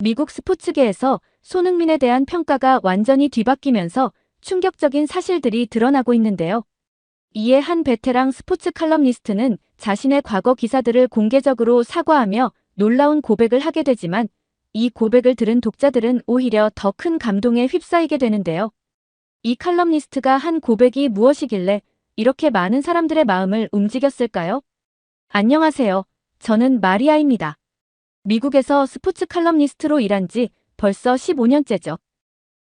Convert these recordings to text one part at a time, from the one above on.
미국 스포츠계에서 손흥민에 대한 평가가 완전히 뒤바뀌면서 충격적인 사실들이 드러나고 있는데요. 이에 한 베테랑 스포츠 칼럼니스트는 자신의 과거 기사들을 공개적으로 사과하며 놀라운 고백을 하게 되지만 이 고백을 들은 독자들은 오히려 더 큰 감동에 휩싸이게 되는데요. 이 칼럼니스트가 한 고백이 무엇이길래 이렇게 많은 사람들의 마음을 움직였을까요? 안녕하세요. 저는 마리아입니다. 미국에서 스포츠 칼럼니스트로 일한 지 벌써 15년째죠.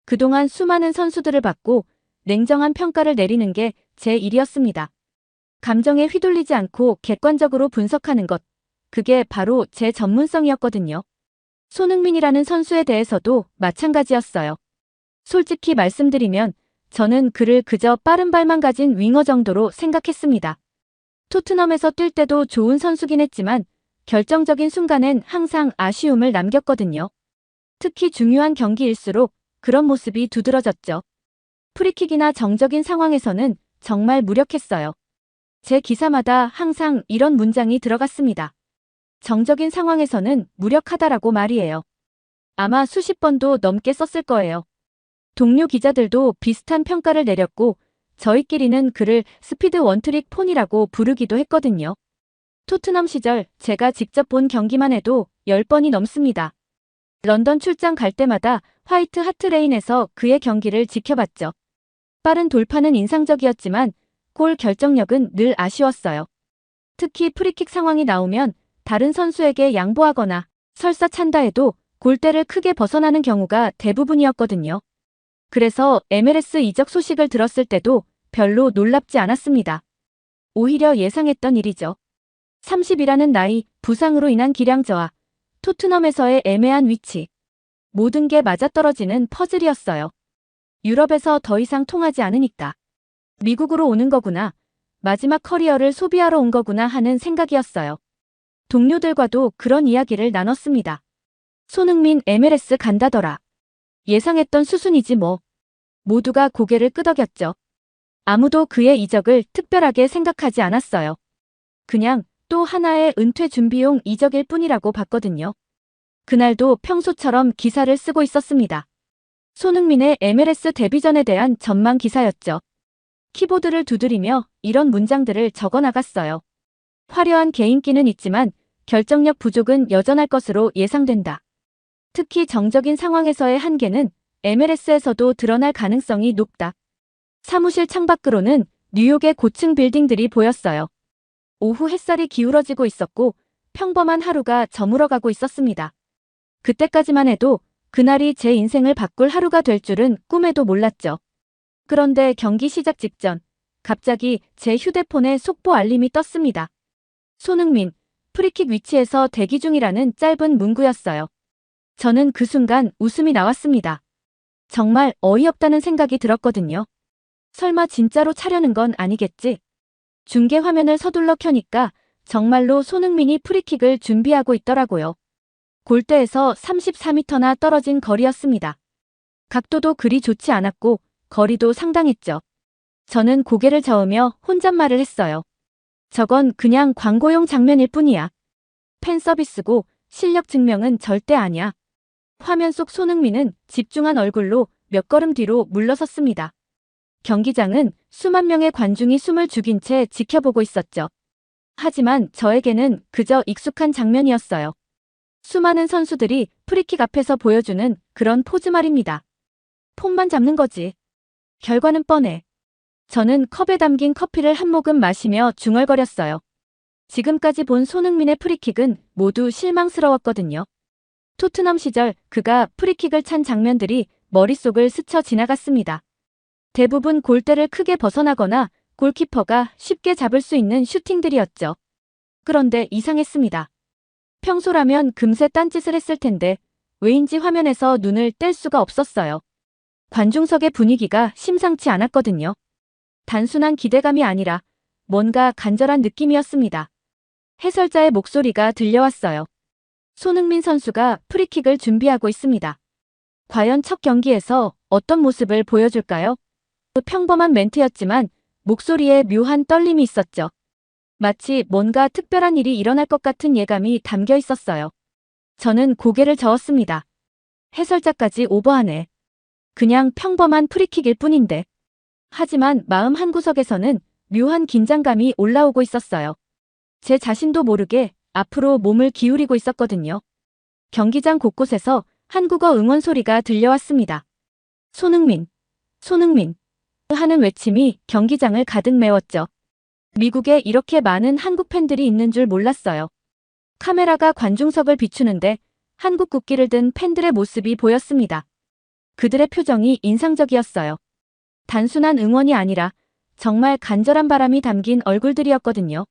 그동안 수많은 선수들을 봤고 냉정한 평가를 내리는 게 제 일이었습니다. 감정에 휘둘리지 않고 객관적으로 분석하는 것, 그게 바로 제 전문성이었거든요. 손흥민이라는 선수에 대해서도 마찬가지였어요. 솔직히 말씀드리면 저는 그를 그저 빠른 발만 가진 윙어 정도로 생각했습니다. 토트넘에서 뛸 때도 좋은 선수긴 했지만 결정적인 순간엔 항상 아쉬움을 남겼거든요. 특히 중요한 경기일수록 그런 모습이 두드러졌죠. 프리킥이나 정적인 상황에서는 정말 무력했어요. 제 기사마다 항상 이런 문장이 들어갔습니다. 정적인 상황에서는 무력하다라고 말이에요. 아마 수십 번도 넘게 썼을 거예요. 동료 기자들도 비슷한 평가를 내렸고 저희끼리는 그를 스피드 원트릭 폰이라고 부르기도 했거든요. 토트넘 시절 제가 직접 본 경기만 해도 10번이 넘습니다. 런던 출장 갈 때마다 화이트 하트레인에서 그의 경기를 지켜봤죠. 빠른 돌파는 인상적이었지만 골 결정력은 늘 아쉬웠어요. 특히 프리킥 상황이 나오면 다른 선수에게 양보하거나 설사 찬다 해도 골대를 크게 벗어나는 경우가 대부분이었거든요. 그래서 MLS 이적 소식을 들었을 때도 별로 놀랍지 않았습니다. 오히려 예상했던 일이죠. 30이라는 나이, 부상으로 인한 기량 저하, 토트넘에서의 애매한 위치. 모든 게 맞아떨어지는 퍼즐이었어요. 유럽에서 더 이상 통하지 않으니까 미국으로 오는 거구나. 마지막 커리어를 소비하러 온 거구나 하는 생각이었어요. 동료들과도 그런 이야기를 나눴습니다. 손흥민 MLS 간다더라. 예상했던 수순이지 뭐. 모두가 고개를 끄덕였죠. 아무도 그의 이적을 특별하게 생각하지 않았어요. 그냥 또 하나의 은퇴 준비용 이적일 뿐이라고 봤거든요. 그날도 평소처럼 기사를 쓰고 있었습니다. 손흥민의 MLS 데뷔전에 대한 전망 기사였죠. 키보드를 두드리며 이런 문장들을 적어 나갔어요. 화려한 개인기는 있지만 결정력 부족은 여전할 것으로 예상된다. 특히 정적인 상황에서의 한계는 MLS에서도 드러날 가능성이 높다. 사무실 창밖으로는 뉴욕의 고층 빌딩들이 보였어요. 오후 햇살이 기울어지고 있었고 평범한 하루가 저물어가고 있었습니다. 그때까지만 해도 그날이 제 인생을 바꿀 하루가 될 줄은 꿈에도 몰랐죠. 그런데 경기 시작 직전 갑자기 제 휴대폰에 속보 알림이 떴습니다. 손흥민, 프리킥 위치에서 대기 중이라는 짧은 문구였어요. 저는 그 순간 웃음이 나왔습니다. 정말 어이없다는 생각이 들었거든요. 설마 진짜로 차려는 건 아니겠지? 중계 화면을 서둘러 켜니까 정말로 손흥민이 프리킥을 준비하고 있더라고요. 골대에서 34m나 떨어진 거리였습니다. 각도도 그리 좋지 않았고 거리도 상당했죠. 저는 고개를 저으며 혼잣말을 했어요. 저건 그냥 광고용 장면일 뿐이야. 팬 서비스고 실력 증명은 절대 아니야. 화면 속 손흥민은 집중한 얼굴로 몇 걸음 뒤로 물러섰습니다. 경기장은 수만 명의 관중이 숨을 죽인 채 지켜보고 있었죠. 하지만 저에게는 그저 익숙한 장면이었어요. 수많은 선수들이 프리킥 앞에서 보여주는 그런 포즈 말입니다. 폰만 잡는 거지. 결과는 뻔해. 저는 컵에 담긴 커피를 한 모금 마시며 중얼거렸어요. 지금까지 본 손흥민의 프리킥은 모두 실망스러웠거든요. 토트넘 시절 그가 프리킥을 찬 장면들이 머릿속을 스쳐 지나갔습니다. 대부분 골대를 크게 벗어나거나 골키퍼가 쉽게 잡을 수 있는 슈팅들이었죠. 그런데 이상했습니다. 평소라면 금세 딴짓을 했을 텐데 왜인지 화면에서 눈을 뗄 수가 없었어요. 관중석의 분위기가 심상치 않았거든요. 단순한 기대감이 아니라 뭔가 간절한 느낌이었습니다. 해설자의 목소리가 들려왔어요. 손흥민 선수가 프리킥을 준비하고 있습니다. 과연 첫 경기에서 어떤 모습을 보여줄까요? 평범한 멘트였지만 목소리에 묘한 떨림이 있었죠. 마치 뭔가 특별한 일이 일어날 것 같은 예감이 담겨 있었어요. 저는 고개를 저었습니다. 해설자까지 오버하네. 그냥 평범한 프리킥일 뿐인데. 하지만 마음 한구석에서는 묘한 긴장감이 올라오고 있었어요. 제 자신도 모르게 앞으로 몸을 기울이고 있었거든요. 경기장 곳곳에서 한국어 응원 소리가 들려왔습니다. 손흥민, 손흥민 하는 외침이 경기장을 가득 메웠죠. 미국에 이렇게 많은 한국 팬들이 있는 줄 몰랐어요. 카메라가 관중석을 비추는데 한국 국기를 든 팬들의 모습이 보였습니다. 그들의 표정이 인상적이었어요. 단순한 응원이 아니라 정말 간절한 바람이 담긴 얼굴들이었거든요.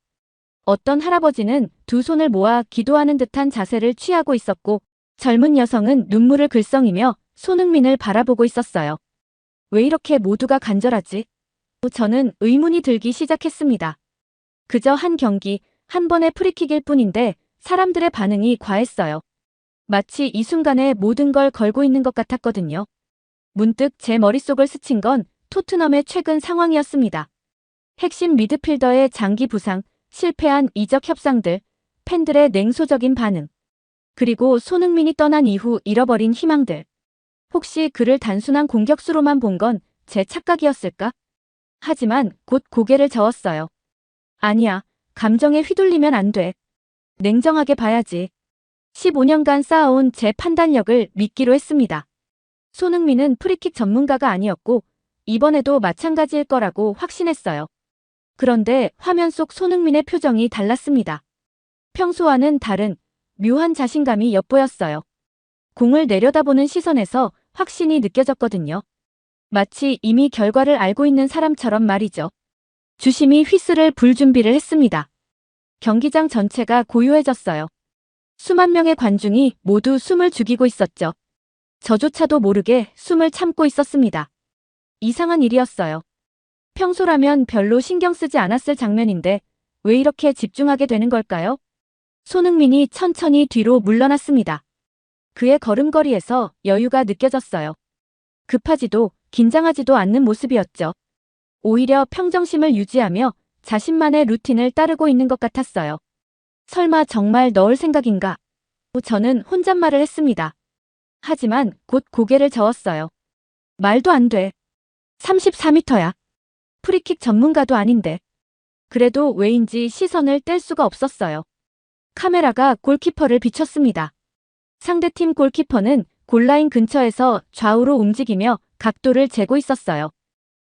어떤 할아버지는 두 손을 모아 기도하는 듯한 자세를 취하고 있었고, 젊은 여성은 눈물을 글썽이며 손흥민을 바라보고 있었어요. 왜 이렇게 모두가 간절하지? 저는 의문이 들기 시작했습니다. 그저 한 경기, 한 번의 프리킥일 뿐인데 사람들의 반응이 과했어요. 마치 이 순간에 모든 걸 걸고 있는 것 같았거든요. 문득 제 머릿속을 스친 건 토트넘의 최근 상황이었습니다. 핵심 미드필더의 장기 부상, 실패한 이적 협상들, 팬들의 냉소적인 반응, 그리고 손흥민이 떠난 이후 잃어버린 희망들. 혹시 그를 단순한 공격수로만 본 건 제 착각이었을까? 하지만 곧 고개를 저었어요. 아니야, 감정에 휘둘리면 안 돼. 냉정하게 봐야지. 15년간 쌓아온 제 판단력을 믿기로 했습니다. 손흥민은 프리킥 전문가가 아니었고 이번에도 마찬가지일 거라고 확신했어요. 그런데 화면 속 손흥민의 표정이 달랐습니다. 평소와는 다른 묘한 자신감이 엿보였어요. 공을 내려다보는 시선에서 확신이 느껴졌거든요. 마치 이미 결과를 알고 있는 사람처럼 말이죠. 주심이 휘슬을 불 준비를 했습니다. 경기장 전체가 고요해졌어요. 수만 명의 관중이 모두 숨을 죽이고 있었죠. 저조차도 모르게 숨을 참고 있었습니다. 이상한 일이었어요. 평소라면 별로 신경 쓰지 않았을 장면인데 왜 이렇게 집중하게 되는 걸까요? 손흥민이 천천히 뒤로 물러났습니다. 그의 걸음걸이에서 여유가 느껴졌어요. 급하지도 긴장하지도 않는 모습이었죠. 오히려 평정심을 유지하며 자신만의 루틴을 따르고 있는 것 같았어요. 설마 정말 넣을 생각인가? 저는 혼잣말을 했습니다. 하지만 곧 고개를 저었어요. 말도 안 돼. 34m야. 프리킥 전문가도 아닌데. 그래도 왜인지 시선을 뗄 수가 없었어요. 카메라가 골키퍼를 비췄습니다. 상대팀 골키퍼는 골라인 근처에서 좌우로 움직이며 각도를 재고 있었어요.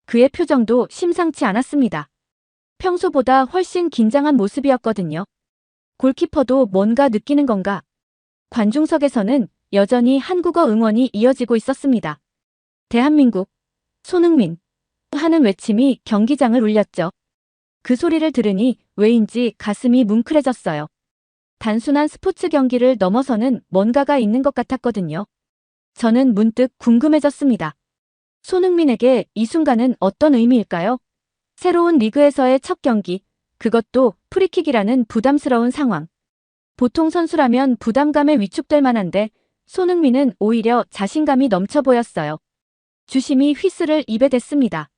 그의 표정도 심상치 않았습니다. 평소보다 훨씬 긴장한 모습이었거든요. 골키퍼도 뭔가 느끼는 건가? 관중석에서는 여전히 한국어 응원이 이어지고 있었습니다. 대한민국, 손흥민 하는 외침이 경기장을 울렸죠. 그 소리를 들으니 왜인지 가슴이 뭉클해졌어요. 단순한 스포츠 경기를 넘어서는 뭔가가 있는 것 같았거든요. 저는 문득 궁금해졌습니다. 손흥민에게 이 순간은 어떤 의미일까요? 새로운 리그에서의 첫 경기, 그것도 프리킥이라는 부담스러운 상황. 보통 선수라면 부담감에 위축될 만한데 손흥민은 오히려 자신감이 넘쳐 보였어요. 주심이 휘슬을 입에 댔습니다.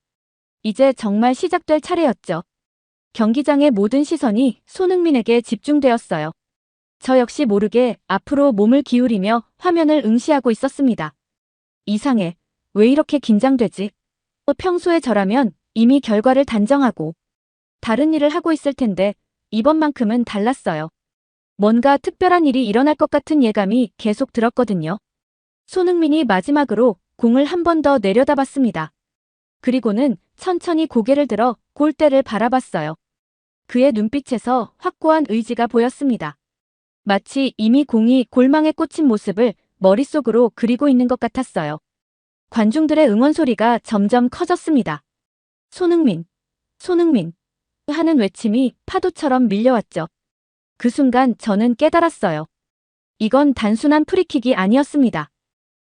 이제 정말 시작될 차례였죠. 경기장의 모든 시선이 손흥민에게 집중되었어요. 저 역시 모르게 앞으로 몸을 기울이며 화면을 응시하고 있었습니다. 이상해. 왜 이렇게 긴장되지? 평소에 저라면 이미 결과를 단정하고 다른 일을 하고 있을 텐데 이번만큼은 달랐어요. 뭔가 특별한 일이 일어날 것 같은 예감이 계속 들었거든요. 손흥민이 마지막으로 공을 한 번 더 내려다봤습니다. 그리고는 천천히 고개를 들어 골대를 바라봤어요. 그의 눈빛에서 확고한 의지가 보였습니다. 마치 이미 공이 골망에 꽂힌 모습을 머릿속으로 그리고 있는 것 같았어요. 관중들의 응원 소리가 점점 커졌습니다. 손흥민, 손흥민 하는 외침이 파도처럼 밀려왔죠. 그 순간 저는 깨달았어요. 이건 단순한 프리킥이 아니었습니다.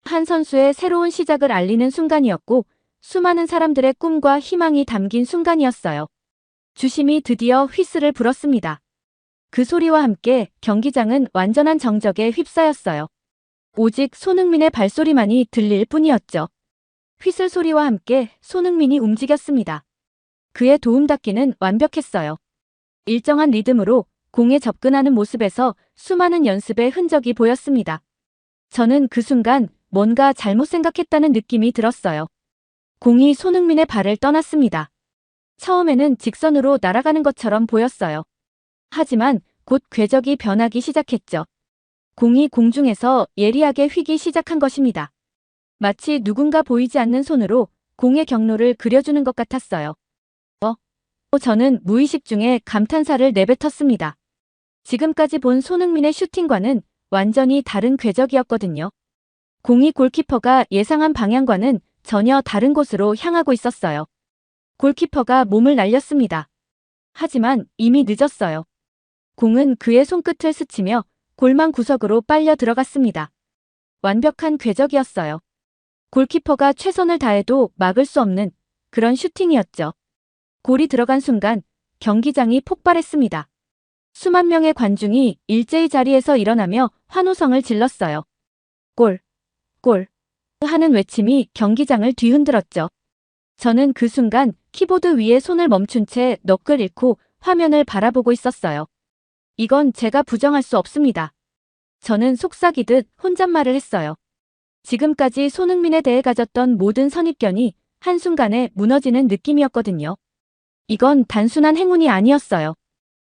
한 선수의 새로운 시작을 알리는 순간이었고 수많은 사람들의 꿈과 희망이 담긴 순간이었어요. 주심이 드디어 휘슬을 불었습니다. 그 소리와 함께 경기장은 완전한 정적에 휩싸였어요. 오직 손흥민의 발소리만이 들릴 뿐이었죠. 휘슬 소리와 함께 손흥민이 움직였습니다. 그의 도움닫기는 완벽했어요. 일정한 리듬으로 공에 접근하는 모습에서 수많은 연습의 흔적이 보였습니다. 저는 그 순간 뭔가 잘못 생각했다는 느낌이 들었어요. 공이 손흥민의 발을 떠났습니다. 처음에는 직선으로 날아가는 것처럼 보였어요. 하지만 곧 궤적이 변하기 시작했죠. 공이 공중에서 예리하게 휘기 시작한 것입니다. 마치 누군가 보이지 않는 손으로 공의 경로를 그려주는 것 같았어요. 저는 무의식 중에 감탄사를 내뱉었습니다. 지금까지 본 손흥민의 슈팅과는 완전히 다른 궤적이었거든요. 공이 골키퍼가 예상한 방향과는 전혀 다른 곳으로 향하고 있었어요. 골키퍼가 몸을 날렸습니다. 하지만 이미 늦었어요. 공은 그의 손끝을 스치며 골망 구석으로 빨려 들어갔습니다. 완벽한 궤적이었어요. 골키퍼가 최선을 다해도 막을 수 없는 그런 슈팅이었죠. 골이 들어간 순간 경기장이 폭발했습니다. 수만 명의 관중이 일제히 자리에서 일어나며 환호성을 질렀어요. 골, 골 하는 외침이 경기장을 뒤흔들었죠. 저는 그 순간 키보드 위에 손을 멈춘 채 넋을 잃고 화면을 바라보고 있었어요. 이건 제가 부정할 수 없습니다. 저는 속삭이듯 혼잣말을 했어요. 지금까지 손흥민에 대해 가졌던 모든 선입견이 한순간에 무너지는 느낌이었거든요. 이건 단순한 행운이 아니었어요.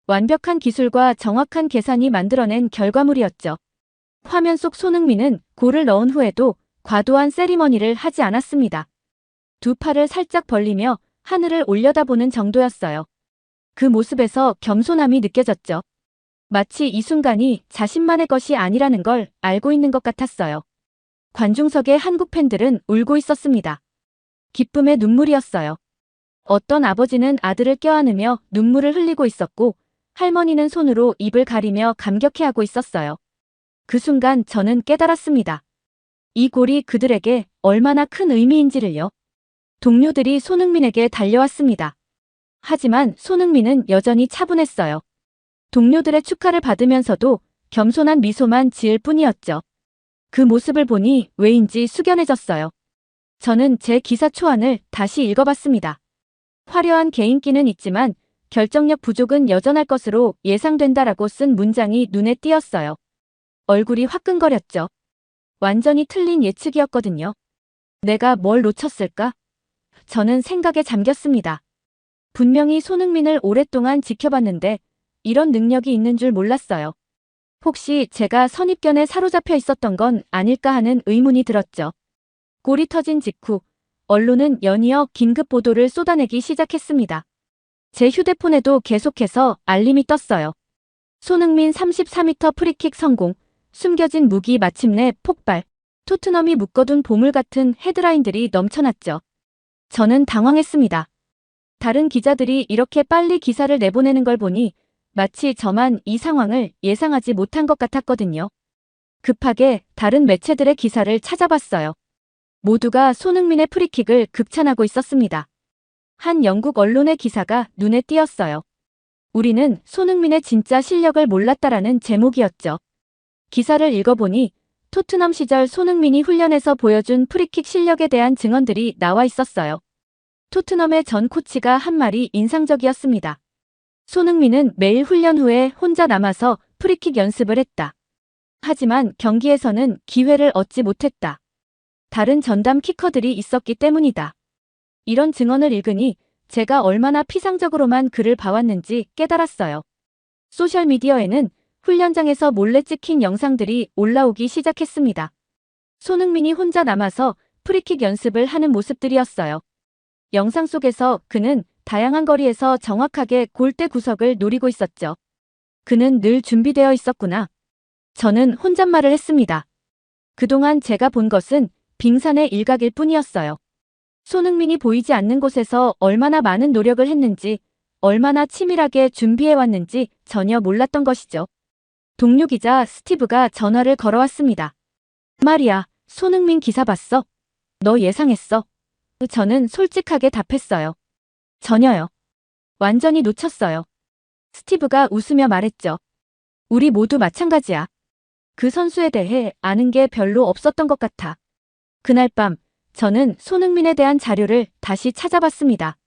완벽한 기술과 정확한 계산이 만들어낸 결과물이었죠. 화면 속 손흥민은 골을 넣은 후에도 과도한 세리머니를 하지 않았습니다. 두 팔을 살짝 벌리며 하늘을 올려다보는 정도였어요. 그 모습에서 겸손함이 느껴졌죠. 마치 이 순간이 자신만의 것이 아니라는 걸 알고 있는 것 같았어요. 관중석의 한국 팬들은 울고 있었습니다. 기쁨의 눈물이었어요. 어떤 아버지는 아들을 껴안으며 눈물을 흘리고 있었고 할머니는 손으로 입을 가리며 감격해하고 있었어요. 그 순간 저는 깨달았습니다. 이 골이 그들에게 얼마나 큰 의미인지를요. 동료들이 손흥민에게 달려왔습니다. 하지만 손흥민은 여전히 차분했어요. 동료들의 축하를 받으면서도 겸손한 미소만 지을 뿐이었죠. 그 모습을 보니 왜인지 숙연해졌어요. 저는 제 기사 초안을 다시 읽어봤습니다. 화려한 개인기는 있지만 결정력 부족은 여전할 것으로 예상된다라고 쓴 문장이 눈에 띄었어요. 얼굴이 화끈거렸죠. 완전히 틀린 예측이었거든요. 내가 뭘 놓쳤을까? 저는 생각에 잠겼습니다. 분명히 손흥민을 오랫동안 지켜봤는데 이런 능력이 있는 줄 몰랐어요. 혹시 제가 선입견에 사로잡혀 있었던 건 아닐까 하는 의문이 들었죠. 골이 터진 직후 언론은 연이어 긴급 보도를 쏟아내기 시작했습니다. 제 휴대폰에도 계속해서 알림이 떴어요. 손흥민 34m 프리킥 성공, 숨겨진 무기 마침내 폭발, 토트넘이 묶어둔 보물 같은 헤드라인들이 넘쳐났죠. 저는 당황했습니다. 다른 기자들이 이렇게 빨리 기사를 내보내는 걸 보니 마치 저만 이 상황을 예상하지 못한 것 같았거든요. 급하게 다른 매체들의 기사를 찾아봤어요. 모두가 손흥민의 프리킥을 극찬하고 있었습니다. 한 영국 언론의 기사가 눈에 띄었어요. 우리는 손흥민의 진짜 실력을 몰랐다라는 제목이었죠. 기사를 읽어보니 토트넘 시절 손흥민이 훈련에서 보여준 프리킥 실력에 대한 증언들이 나와 있었어요. 토트넘의 전 코치가 한 말이 인상적이었습니다. 손흥민은 매일 훈련 후에 혼자 남아서 프리킥 연습을 했다. 하지만 경기에서는 기회를 얻지 못했다. 다른 전담 키커들이 있었기 때문이다. 이런 증언을 읽으니 제가 얼마나 피상적으로만 그를 봐왔는지 깨달았어요. 소셜미디어에는 훈련장에서 몰래 찍힌 영상들이 올라오기 시작했습니다. 손흥민이 혼자 남아서 프리킥 연습을 하는 모습들이었어요. 영상 속에서 그는 다양한 거리에서 정확하게 골대 구석을 노리고 있었죠. 그는 늘 준비되어 있었구나. 저는 혼잣말을 했습니다. 그동안 제가 본 것은 빙산의 일각일 뿐이었어요. 손흥민이 보이지 않는 곳에서 얼마나 많은 노력을 했는지, 얼마나 치밀하게 준비해왔는지 전혀 몰랐던 것이죠. 동료 기자 스티브가 전화를 걸어왔습니다. 말이야, 손흥민 기사 봤어? 너 예상했어? 저는 솔직하게 답했어요. 전혀요. 완전히 놓쳤어요. 스티브가 웃으며 말했죠. 우리 모두 마찬가지야. 그 선수에 대해 아는 게 별로 없었던 것 같아. 그날 밤 저는 손흥민에 대한 자료를 다시 찾아봤습니다.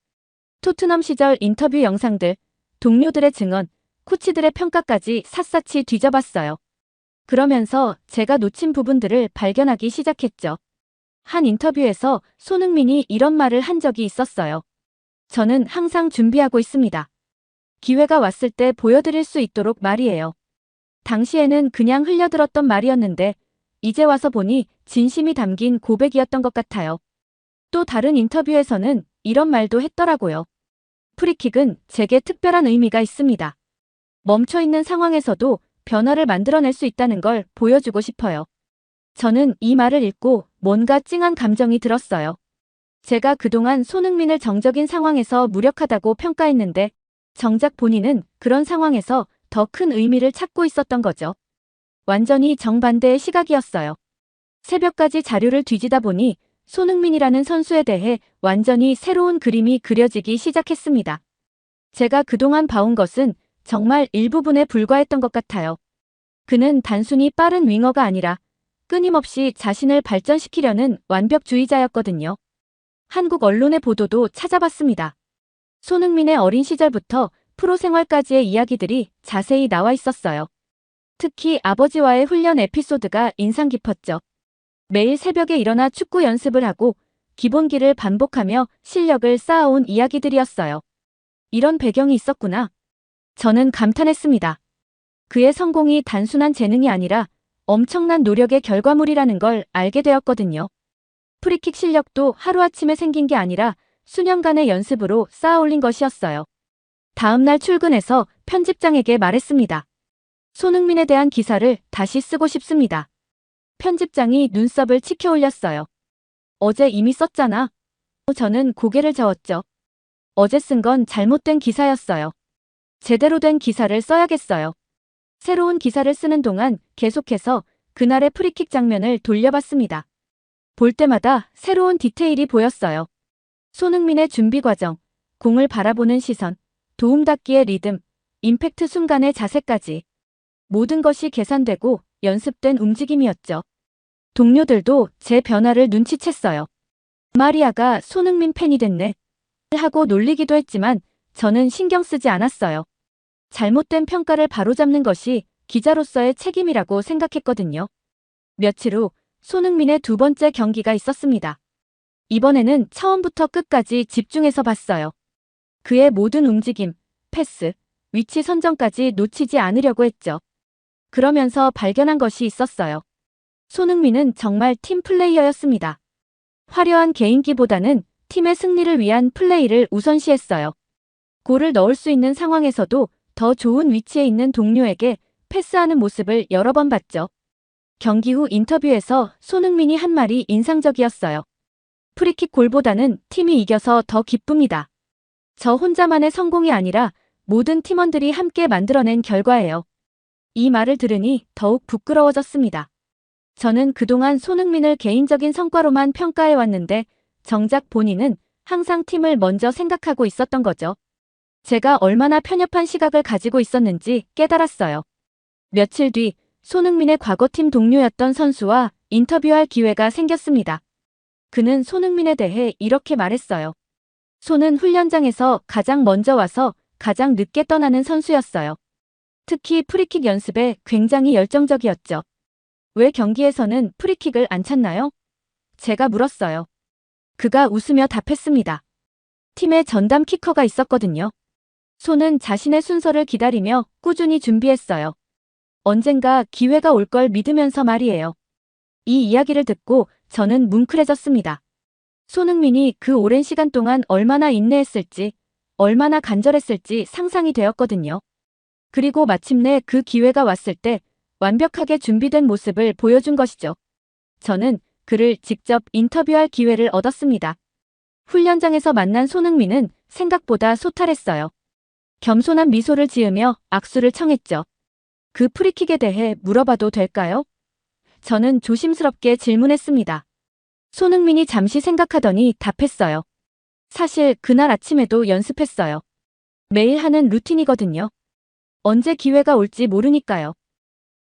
토트넘 시절 인터뷰 영상들, 동료들의 증언, 코치들의 평가까지 샅샅이 뒤져봤어요. 그러면서 제가 놓친 부분들을 발견하기 시작했죠. 한 인터뷰에서 손흥민이 이런 말을 한 적이 있었어요. 저는 항상 준비하고 있습니다. 기회가 왔을 때 보여드릴 수 있도록 말이에요. 당시에는 그냥 흘려들었던 말이었는데 이제 와서 보니 진심이 담긴 고백이었던 것 같아요. 또 다른 인터뷰에서는 이런 말도 했더라고요. 프리킥은 제게 특별한 의미가 있습니다. 멈춰있는 상황에서도 변화를 만들어낼 수 있다는 걸 보여주고 싶어요. 저는 이 말을 읽고 뭔가 찡한 감정이 들었어요. 제가 그동안 손흥민을 정적인 상황에서 무력하다고 평가했는데 정작 본인은 그런 상황에서 더 큰 의미를 찾고 있었던 거죠. 완전히 정반대의 시각이었어요. 새벽까지 자료를 뒤지다 보니 손흥민이라는 선수에 대해 완전히 새로운 그림이 그려지기 시작했습니다. 제가 그동안 봐온 것은 정말 일부분에 불과했던 것 같아요. 그는 단순히 빠른 윙어가 아니라 끊임없이 자신을 발전시키려는 완벽주의자였거든요. 한국 언론의 보도도 찾아봤습니다. 손흥민의 어린 시절부터 프로 생활까지의 이야기들이 자세히 나와 있었어요. 특히 아버지와의 훈련 에피소드가 인상 깊었죠. 매일 새벽에 일어나 축구 연습을 하고 기본기를 반복하며 실력을 쌓아온 이야기들이었어요. 이런 배경이 있었구나. 저는 감탄했습니다. 그의 성공이 단순한 재능이 아니라 엄청난 노력의 결과물이라는 걸 알게 되었거든요. 프리킥 실력도 하루아침에 생긴 게 아니라 수년간의 연습으로 쌓아올린 것이었어요. 다음날 출근해서 편집장에게 말했습니다. 손흥민에 대한 기사를 다시 쓰고 싶습니다. 편집장이 눈썹을 치켜 올렸어요. 어제 이미 썼잖아. 저는 고개를 저었죠. 어제 쓴 건 잘못된 기사였어요. 제대로 된 기사를 써야겠어요. 새로운 기사를 쓰는 동안 계속해서 그날의 프리킥 장면을 돌려봤습니다. 볼 때마다 새로운 디테일이 보였어요. 손흥민의 준비 과정, 공을 바라보는 시선, 도움닫기의 리듬, 임팩트 순간의 자세까지. 모든 것이 계산되고 연습된 움직임이었죠. 동료들도 제 변화를 눈치챘어요. 마리아가 손흥민 팬이 됐네. 하고 놀리기도 했지만 저는 신경 쓰지 않았어요. 잘못된 평가를 바로잡는 것이 기자로서의 책임이라고 생각했거든요. 며칠 후 손흥민의 두 번째 경기가 있었습니다. 이번에는 처음부터 끝까지 집중해서 봤어요. 그의 모든 움직임, 패스, 위치 선정까지 놓치지 않으려고 했죠. 그러면서 발견한 것이 있었어요. 손흥민은 정말 팀 플레이어였습니다. 화려한 개인기보다는 팀의 승리를 위한 플레이를 우선시했어요. 골을 넣을 수 있는 상황에서도 더 좋은 위치에 있는 동료에게 패스하는 모습을 여러 번 봤죠. 경기 후 인터뷰에서 손흥민이 한 말이 인상적이었어요. 프리킥 골보다는 팀이 이겨서 더 기쁩니다. 저 혼자만의 성공이 아니라 모든 팀원들이 함께 만들어낸 결과예요. 이 말을 들으니 더욱 부끄러워졌습니다. 저는 그동안 손흥민을 개인적인 성과로만 평가해왔는데 정작 본인은 항상 팀을 먼저 생각하고 있었던 거죠. 제가 얼마나 편협한 시각을 가지고 있었는지 깨달았어요. 며칠 뒤 손흥민의 과거팀 동료였던 선수와 인터뷰할 기회가 생겼습니다. 그는 손흥민에 대해 이렇게 말했어요. 손은 훈련장에서 가장 먼저 와서 가장 늦게 떠나는 선수였어요. 특히 프리킥 연습에 굉장히 열정적이었죠. 왜 경기에서는 프리킥을 안 찼나요? 제가 물었어요. 그가 웃으며 답했습니다. 팀에 전담 키커가 있었거든요. 손은 자신의 순서를 기다리며 꾸준히 준비했어요. 언젠가 기회가 올 걸 믿으면서 말이에요. 이 이야기를 듣고 저는 뭉클해졌습니다. 손흥민이 그 오랜 시간 동안 얼마나 인내했을지, 얼마나 간절했을지 상상이 되었거든요. 그리고 마침내 그 기회가 왔을 때 완벽하게 준비된 모습을 보여준 것이죠. 저는 그를 직접 인터뷰할 기회를 얻었습니다. 훈련장에서 만난 손흥민은 생각보다 소탈했어요. 겸손한 미소를 지으며 악수를 청했죠. 그 프리킥에 대해 물어봐도 될까요? 저는 조심스럽게 질문했습니다. 손흥민이 잠시 생각하더니 답했어요. 사실 그날 아침에도 연습했어요. 매일 하는 루틴이거든요. 언제 기회가 올지 모르니까요.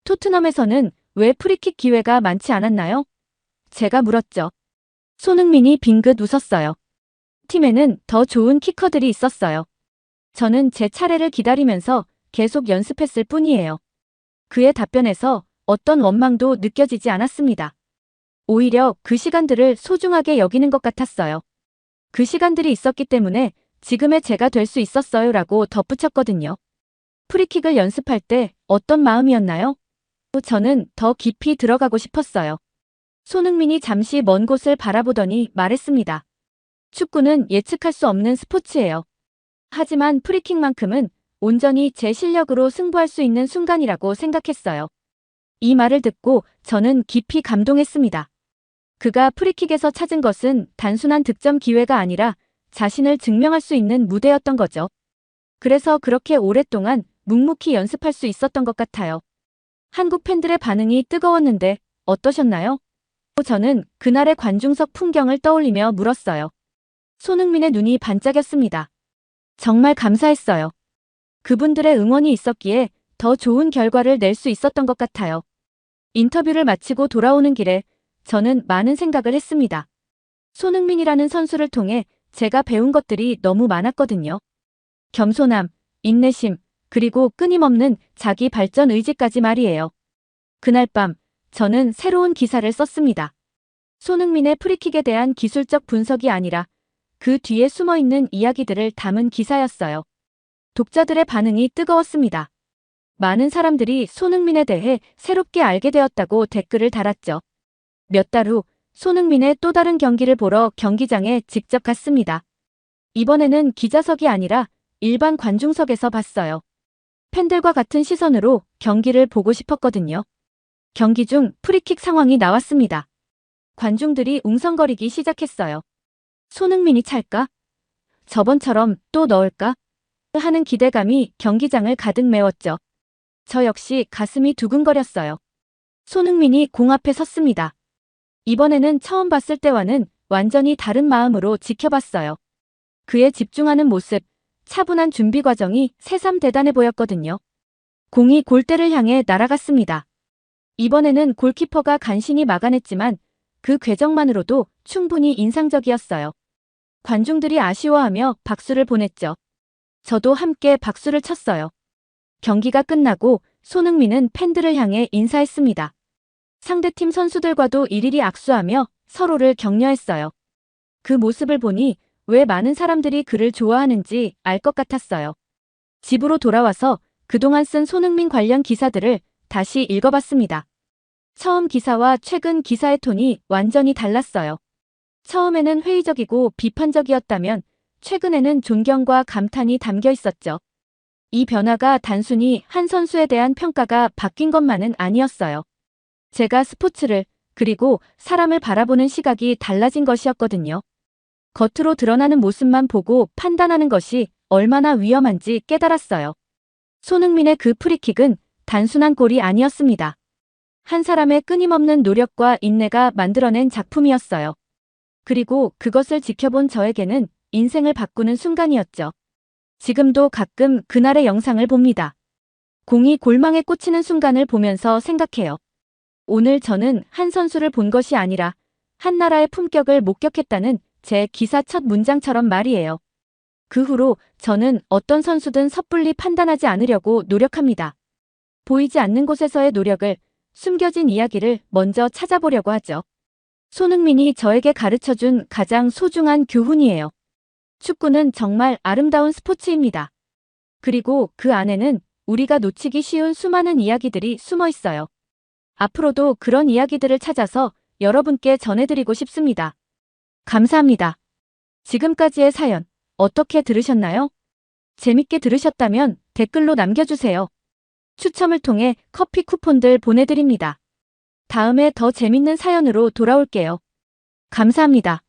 토트넘에서는 왜 프리킥 기회가 많지 않았나요? 제가 물었죠. 손흥민이 빙긋 웃었어요. 팀에는 더 좋은 키커들이 있었어요. 저는 제 차례를 기다리면서 계속 연습했을 뿐이에요. 그의 답변에서 어떤 원망도 느껴지지 않았습니다. 오히려 그 시간들을 소중하게 여기는 것 같았어요. 그 시간들이 있었기 때문에 지금의 제가 될 수 있었어요 라고 덧붙였거든요. 프리킥을 연습할 때 어떤 마음이었나요? 저는 더 깊이 들어가고 싶었어요. 손흥민이 잠시 먼 곳을 바라보더니 말했습니다. 축구는 예측할 수 없는 스포츠예요. 하지만 프리킥만큼은 온전히 제 실력으로 승부할 수 있는 순간이라고 생각했어요. 이 말을 듣고 저는 깊이 감동했습니다. 그가 프리킥에서 찾은 것은 단순한 득점 기회가 아니라 자신을 증명할 수 있는 무대였던 거죠. 그래서 그렇게 오랫동안 묵묵히 연습할 수 있었던 것 같아요. 한국 팬들의 반응이 뜨거웠는데 어떠셨나요? 저는 그날의 관중석 풍경을 떠올리며 물었어요. 손흥민의 눈이 반짝였습니다. 정말 감사했어요. 그분들의 응원이 있었기에 더 좋은 결과를 낼 수 있었던 것 같아요. 인터뷰를 마치고 돌아오는 길에 저는 많은 생각을 했습니다. 손흥민이라는 선수를 통해 제가 배운 것들이 너무 많았거든요. 겸손함, 인내심, 그리고 끊임없는 자기 발전 의지까지 말이에요. 그날 밤 저는 새로운 기사를 썼습니다. 손흥민의 프리킥에 대한 기술적 분석이 아니라 그 뒤에 숨어있는 이야기들을 담은 기사였어요. 독자들의 반응이 뜨거웠습니다. 많은 사람들이 손흥민에 대해 새롭게 알게 되었다고 댓글을 달았죠. 몇 달 후 손흥민의 또 다른 경기를 보러 경기장에 직접 갔습니다. 이번에는 기자석이 아니라 일반 관중석에서 봤어요. 팬들과 같은 시선으로 경기를 보고 싶었거든요. 경기 중 프리킥 상황이 나왔습니다. 관중들이 웅성거리기 시작했어요. 손흥민이 찰까? 저번처럼 또 넣을까? 하는 기대감이 경기장을 가득 메웠죠. 저 역시 가슴이 두근거렸어요. 손흥민이 공 앞에 섰습니다. 이번에는 처음 봤을 때와는 완전히 다른 마음으로 지켜봤어요. 그의 집중하는 모습, 차분한 준비 과정이 새삼 대단해 보였거든요. 공이 골대를 향해 날아갔습니다. 이번에는 골키퍼가 간신히 막아냈지만 그 궤적만으로도 충분히 인상적이었어요. 관중들이 아쉬워하며 박수를 보냈죠. 저도 함께 박수를 쳤어요. 경기가 끝나고 손흥민은 팬들을 향해 인사했습니다. 상대팀 선수들과도 일일이 악수하며 서로를 격려했어요. 그 모습을 보니 왜 많은 사람들이 그를 좋아하는지 알 것 같았어요. 집으로 돌아와서 그동안 쓴 손흥민 관련 기사들을 다시 읽어봤습니다. 처음 기사와 최근 기사의 톤이 완전히 달랐어요. 처음에는 회의적이고 비판적이었다면 최근에는 존경과 감탄이 담겨 있었죠. 이 변화가 단순히 한 선수에 대한 평가가 바뀐 것만은 아니었어요. 제가 스포츠를, 그리고 사람을 바라보는 시각이 달라진 것이었거든요. 겉으로 드러나는 모습만 보고 판단하는 것이 얼마나 위험한지 깨달았어요. 손흥민의 그 프리킥은 단순한 골이 아니었습니다. 한 사람의 끊임없는 노력과 인내가 만들어낸 작품이었어요. 그리고 그것을 지켜본 저에게는 인생을 바꾸는 순간이었죠. 지금도 가끔 그날의 영상을 봅니다. 공이 골망에 꽂히는 순간을 보면서 생각해요. 오늘 저는 한 선수를 본 것이 아니라 한 나라의 품격을 목격했다는 제 기사 첫 문장처럼 말이에요. 그 후로 저는 어떤 선수든 섣불리 판단하지 않으려고 노력합니다. 보이지 않는 곳에서의 노력을, 숨겨진 이야기를 먼저 찾아보려고 하죠. 손흥민이 저에게 가르쳐준 가장 소중한 교훈이에요. 축구는 정말 아름다운 스포츠입니다. 그리고 그 안에는 우리가 놓치기 쉬운 수많은 이야기들이 숨어 있어요. 앞으로도 그런 이야기들을 찾아서 여러분께 전해드리고 싶습니다. 감사합니다. 지금까지의 사연 어떻게 들으셨나요? 재밌게 들으셨다면 댓글로 남겨주세요. 추첨을 통해 커피 쿠폰들 보내드립니다. 다음에 더 재밌는 사연으로 돌아올게요. 감사합니다.